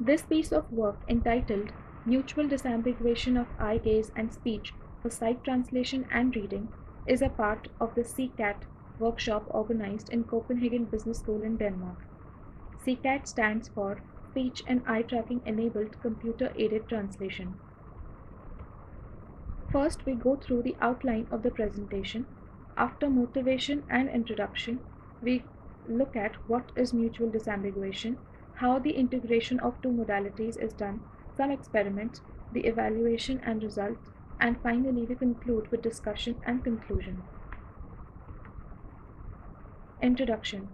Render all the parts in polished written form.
This piece of work, entitled Mutual Disambiguation of Eye Gaze and Speech for Sight Translation and Reading, is a part of the CCAT workshop organized in Copenhagen Business School in Denmark. CCAT stands for Speech and Eye Tracking Enabled Computer Aided Translation. First, we go through the outline of the presentation. After motivation and introduction, we look at what is mutual disambiguation, how the integration of two modalities is done, some experiments, the evaluation and results, and finally we conclude with discussion and conclusion. Introduction.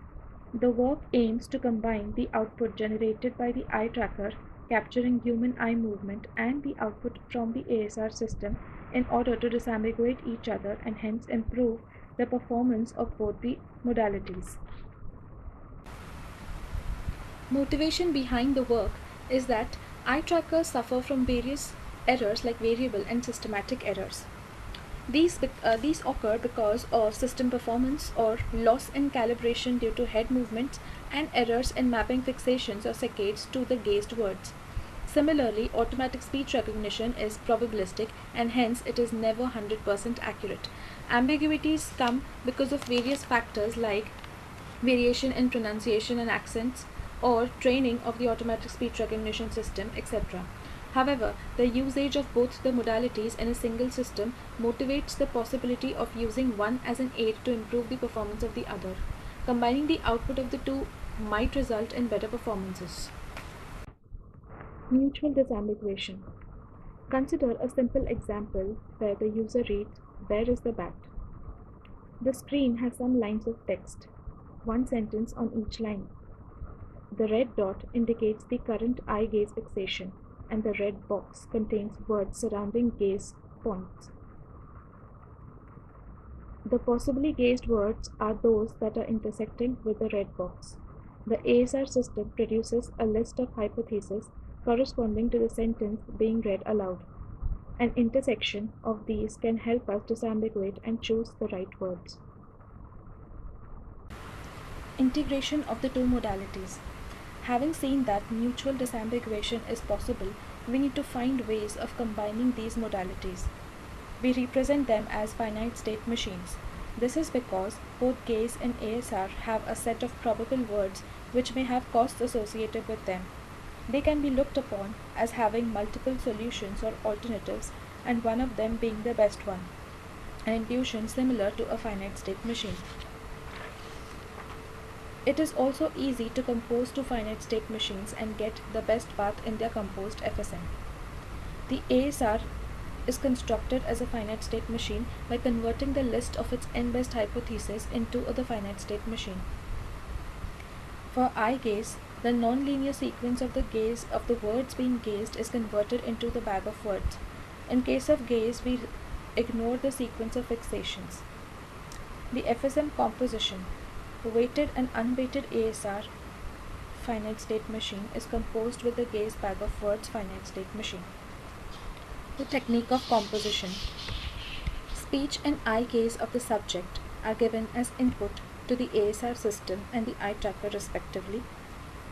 The work aims to combine the output generated by the eye tracker capturing human eye movement and the output from the ASR system in order to disambiguate each other and hence improve the performance of both the modalities. Motivation behind the work is that eye trackers suffer from various errors like variable and systematic errors. These occur because of system performance or loss in calibration due to head movements and errors in mapping fixations or saccades to the gazed words. Similarly, automatic speech recognition is probabilistic and hence it is never 100% accurate. Ambiguities come because of various factors like variation in pronunciation and accents or training of the automatic speech recognition system, etc. However, the usage of both the modalities in a single system motivates the possibility of using one as an aid to improve the performance of the other. Combining the output of the two might result in better performances. Mutual disambiguation. Consider a simple example where the user reads, "Where is the bat?" The screen has some lines of text, one sentence on each line. The red dot indicates the current eye gaze fixation, and the red box contains words surrounding gaze points. The possibly gazed words are those that are intersecting with the red box. The ASR system produces a list of hypotheses corresponding to the sentence being read aloud. An intersection of these can help us disambiguate and choose the right words. Integration of the two modalities. Having seen that mutual disambiguation is possible, we need to find ways of combining these modalities. We represent them as finite state machines. This is because both gaze and ASR have a set of probable words which may have costs associated with them. They can be looked upon as having multiple solutions or alternatives, and one of them being the best one, an intuition similar to a finite state machine. It is also easy to compose two finite state machines and get the best path in their composed FSM. The ASR is constructed as a finite state machine by converting the list of its n best hypotheses into the finite state machine. For eye gaze, the nonlinear sequence of the words being gazed is converted into the bag of words. In case of gaze, we ignore the sequence of fixations. The FSM composition, weighted and unweighted ASR finite state machine, is composed with the gaze bag of words finite state machine. The technique of composition. Speech and eye gaze of the subject are given as input to the ASR system and the eye tracker respectively.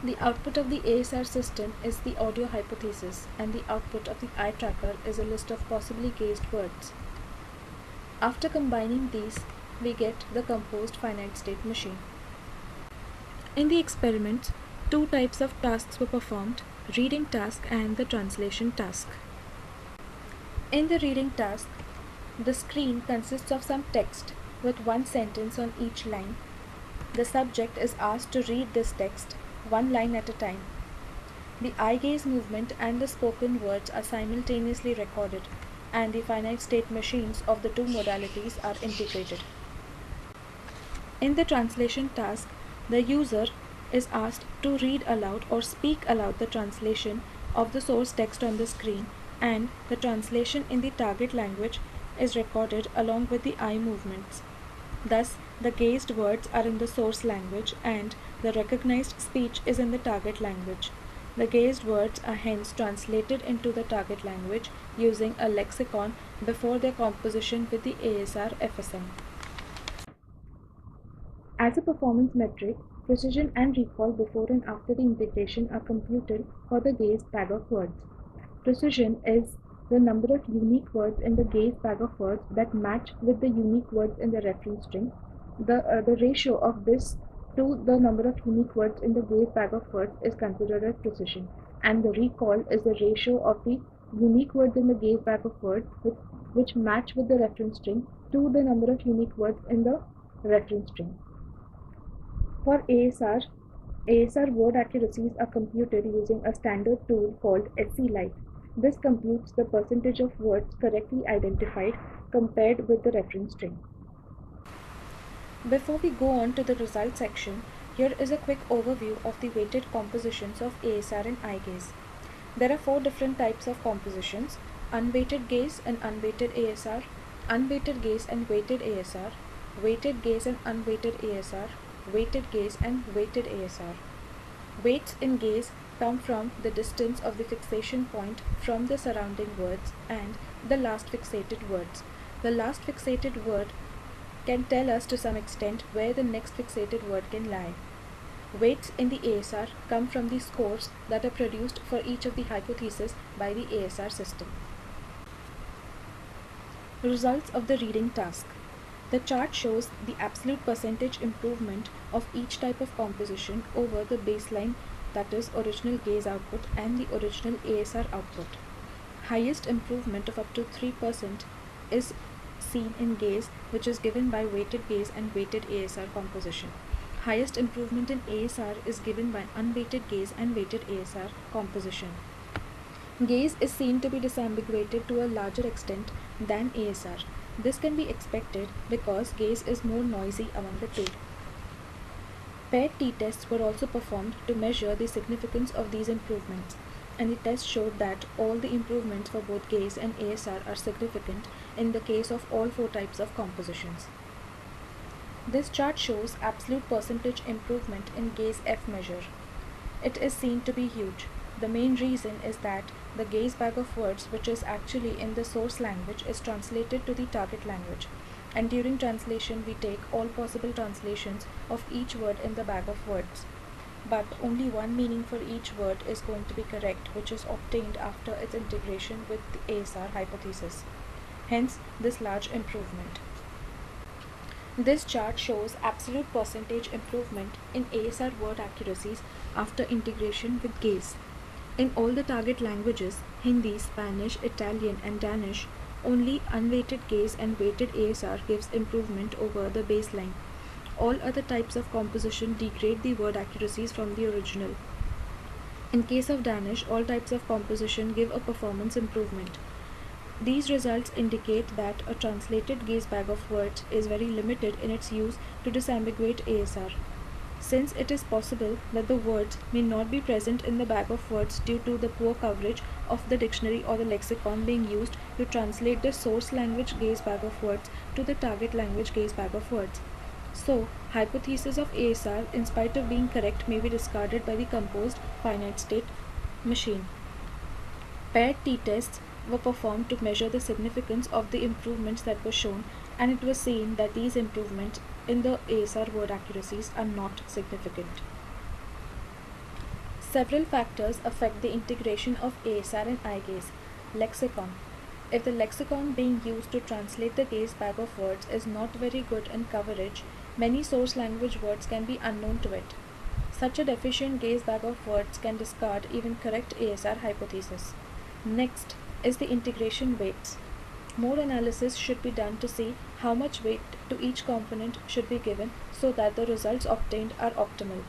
The output of the ASR system is the audio hypothesis, and the output of the eye tracker is a list of possibly gazed words. After combining these, we get the composed finite state machine. In the experiment, two types of tasks were performed, reading task and the translation task. In the reading task, the screen consists of some text with one sentence on each line. The subject is asked to read this text one line at a time. The eye gaze movement and the spoken words are simultaneously recorded, and the finite state machines of the two modalities are integrated. In the translation task, the user is asked to read aloud or speak aloud the translation of the source text on the screen, and the translation in the target language is recorded along with the eye movements. Thus, the gazed words are in the source language and the recognized speech is in the target language. The gazed words are hence translated into the target language using a lexicon before their composition with the ASR FSM. As a performance metric, Precision and recall before and after the integration are computed for the Gaze bag of words. Precision is the number of unique words in the Gaze bag of words that match with the unique words in the reference string. The ratio of this to the number of unique words in the Gaze bag of words is considered as precision, and the recall is the ratio of the unique words in the Gaze bag of words which match with the reference string to the number of unique words in the reference string. For ASR word accuracies are computed using a standard tool called SCLite. This computes the percentage of words correctly identified compared with the reference string. Before we go on to the result section, here is a quick overview of the weighted compositions of ASR and iGaze. There are 4 different types of compositions: unweighted gaze and unweighted ASR, unweighted gaze and weighted ASR, weighted gaze and unweighted ASR, weighted gaze and weighted ASR. Weights in gaze come from the distance of the fixation point from the surrounding words and the last fixated words. The last fixated word can tell us to some extent where the next fixated word can lie. Weights in the ASR come from the scores that are produced for each of the hypotheses by the ASR system. Results of the reading task. The chart shows the absolute percentage improvement of each type of composition over the baseline, that is original gaze output and the original ASR output. Highest improvement of up to 3% is seen in gaze, which is given by weighted gaze and weighted ASR composition. Highest improvement in ASR is given by unweighted gaze and weighted ASR composition. Gaze is seen to be disambiguated to a larger extent than ASR. This can be expected because gaze is more noisy among the two. Paired t-tests were also performed to measure the significance of these improvements, and the test showed that all the improvements for both gaze and ASR are significant in the case of all 4 types of compositions. This chart shows absolute percentage improvement in gaze F measure. It is seen to be huge. The main reason is that the gaze bag of words, which is actually in the source language, is translated to the target language, and during translation we take all possible translations of each word in the bag of words. But only one meaning for each word is going to be correct, which is obtained after its integration with the ASR hypothesis. Hence, this large improvement. This chart shows absolute percentage improvement in ASR word accuracies after integration with gaze. In all the target languages, Hindi, Spanish, Italian, and Danish, only unweighted gaze and weighted ASR gives improvement over the baseline. All other types of composition degrade the word accuracies from the original. In case of Danish, all types of composition give a performance improvement. These results indicate that a translated gaze bag of words is very limited in its use to disambiguate ASR. Since it is possible that the words may not be present in the bag of words due to the poor coverage of the dictionary or the lexicon being used to translate the source language gaze bag of words to the target language gaze bag of words. So, hypothesis of ASR, in spite of being correct, may be discarded by the composed finite state machine. Paired t-tests were performed to measure the significance of the improvements that were shown, and it was seen that these improvements in the ASR word accuracies are not significant. Several factors affect the integration of ASR and iGaze. Lexicon. If the lexicon being used to translate the gaze bag of words is not very good in coverage, many source language words can be unknown to it. Such a deficient gaze bag of words can discard even correct ASR hypothesis. Next is the integration weights. More analysis should be done to see how much weight to each component should be given so that the results obtained are optimal.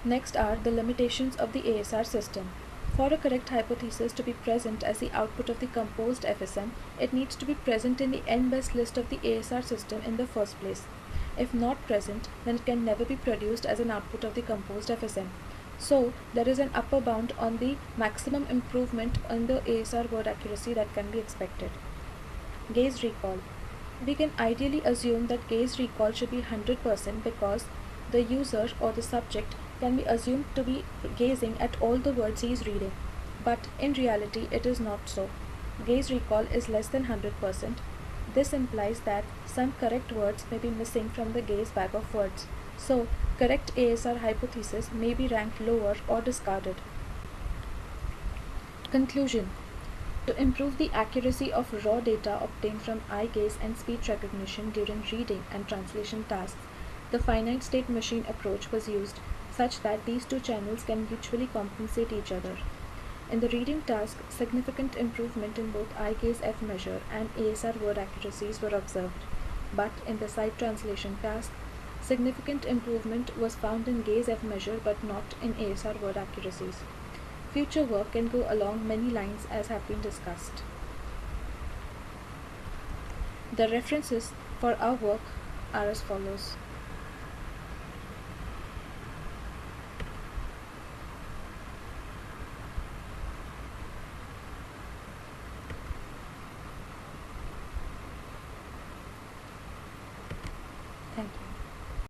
Next are the limitations of the ASR system. For a correct hypothesis to be present as the output of the composed FSM, it needs to be present in the n-best list of the ASR system in the first place. If not present, then it can never be produced as an output of the composed FSM. So, there is an upper bound on the maximum improvement in the ASR word accuracy that can be expected. Gaze recall. We can ideally assume that gaze recall should be 100% because the user or the subject can be assumed to be gazing at all the words he is reading. But in reality, it is not so. Gaze recall is less than 100%. This implies that some correct words may be missing from the gaze bag of words. So, correct ASR hypothesis may be ranked lower or discarded. Conclusion: to improve the accuracy of raw data obtained from eye gaze and speech recognition during reading and translation tasks, the finite state machine approach was used such that these two channels can mutually compensate each other. In the reading task, significant improvement in both eye gaze F measure and ASR word accuracies were observed, but in the sight translation task, significant improvement was found in gaze F measure but not in ASR word accuracies. Future work can go along many lines as have been discussed. The references for our work are as follows.